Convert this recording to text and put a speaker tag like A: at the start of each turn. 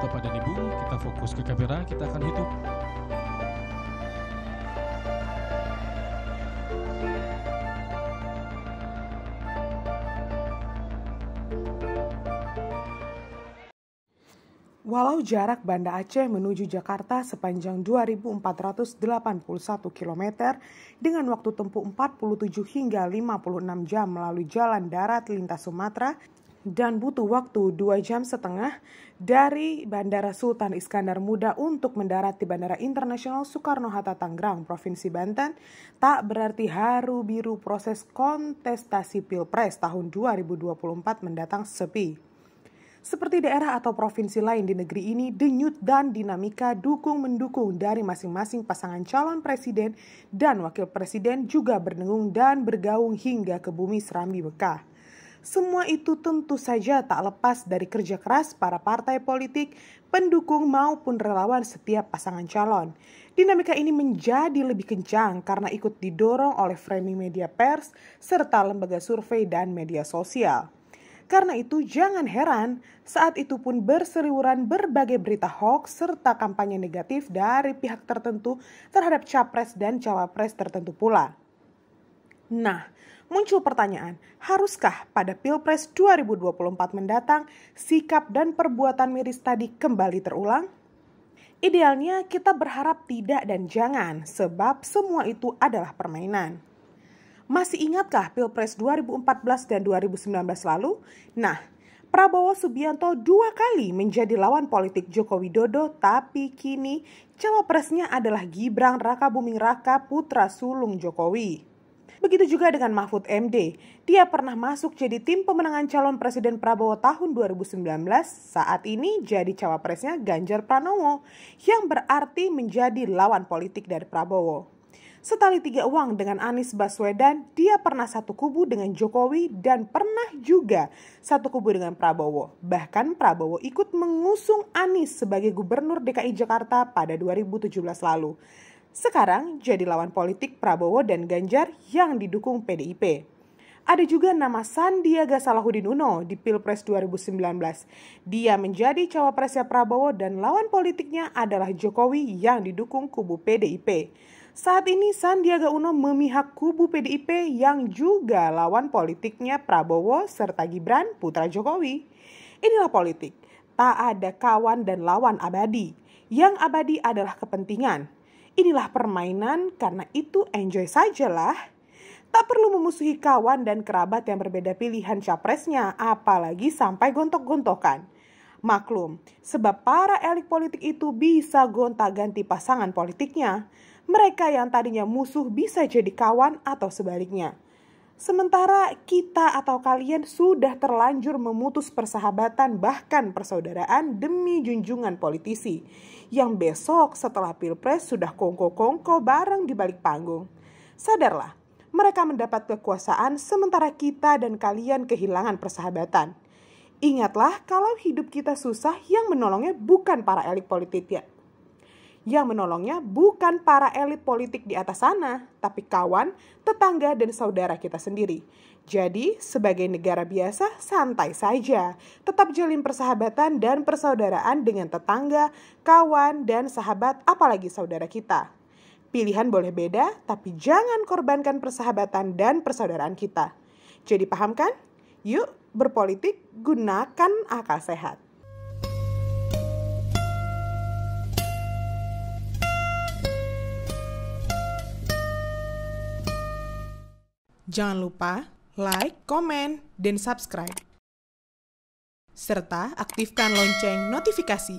A: Bapak dan Ibu, kita fokus ke kamera, kita akan hitung.
B: Walau jarak Banda Aceh menuju Jakarta sepanjang 2.481 km dengan waktu tempuh 47 hingga 56 jam melalui jalan darat lintas Sumatera dan butuh waktu 2,5 jam dari Bandara Sultan Iskandar Muda untuk mendarat di Bandara Internasional Soekarno-Hatta Tangerang, Provinsi Banten, tak berarti haru biru proses kontestasi Pilpres tahun 2024 mendatang sepi. Seperti daerah atau provinsi lain di negeri ini, denyut dan dinamika dukung-mendukung dari masing-masing pasangan calon presiden dan wakil presiden juga berdengung dan bergaung hingga ke bumi Serambi Bekah. Semua itu tentu saja tak lepas dari kerja keras para partai politik, pendukung maupun relawan setiap pasangan calon. Dinamika ini menjadi lebih kencang karena ikut didorong oleh framing media pers serta lembaga survei dan media sosial. Karena itu jangan heran saat itu pun berseliweran berbagai berita hoaks serta kampanye negatif dari pihak tertentu terhadap capres dan cawapres tertentu pula. Nah, muncul pertanyaan, haruskah pada Pilpres 2024 mendatang sikap dan perbuatan miris tadi kembali terulang? Idealnya kita berharap tidak dan jangan, sebab semua itu adalah permainan. Masih ingatkah Pilpres 2014 dan 2019 lalu? Nah, Prabowo Subianto 2 kali menjadi lawan politik Joko Widodo, tapi kini cawapresnya adalah Gibran Rakabuming Raka putra sulung Jokowi. Begitu juga dengan Mahfud MD. Dia pernah masuk jadi tim pemenangan calon Presiden Prabowo tahun 2019, saat ini jadi cawapresnya Ganjar Pranowo, yang berarti menjadi lawan politik dari Prabowo. Setali 3 uang dengan Anies Baswedan, dia pernah satu kubu dengan Jokowi dan pernah juga satu kubu dengan Prabowo. Bahkan Prabowo ikut mengusung Anies sebagai gubernur DKI Jakarta pada 2017 lalu. Sekarang jadi lawan politik Prabowo dan Ganjar yang didukung PDIP. Ada juga nama Sandiaga Salahuddin Uno di Pilpres 2019. Dia menjadi cawapresnya Prabowo dan lawan politiknya adalah Jokowi yang didukung kubu PDIP. Saat ini Sandiaga Uno memihak kubu PDIP yang juga lawan politiknya Prabowo serta Gibran putra Jokowi. Inilah politik, tak ada kawan dan lawan abadi. Yang abadi adalah kepentingan. Inilah permainan, karena itu enjoy sajalah. Tak perlu memusuhi kawan dan kerabat yang berbeda pilihan capresnya, apalagi sampai gontok-gontokan. Maklum, sebab para elit politik itu bisa gonta-ganti pasangan politiknya. Mereka yang tadinya musuh bisa jadi kawan atau sebaliknya. Sementara kita atau kalian sudah terlanjur memutus persahabatan bahkan persaudaraan demi junjungan politisi. Yang besok setelah Pilpres sudah kongko-kongko bareng di balik panggung. Sadarlah, mereka mendapat kekuasaan sementara kita dan kalian kehilangan persahabatan. Ingatlah kalau hidup kita susah yang menolongnya bukan para elit politik ya. Yang menolongnya bukan para elit politik di atas sana, tapi kawan, tetangga, dan saudara kita sendiri. Jadi, sebagai negara biasa, santai saja. Tetap jalin persahabatan dan persaudaraan dengan tetangga, kawan, dan sahabat, apalagi saudara kita. Pilihan boleh beda, tapi jangan korbankan persahabatan dan persaudaraan kita. Jadi paham kan? Yuk, berpolitik, gunakan akal sehat. Jangan lupa like, komen, dan subscribe. Serta aktifkan lonceng notifikasi.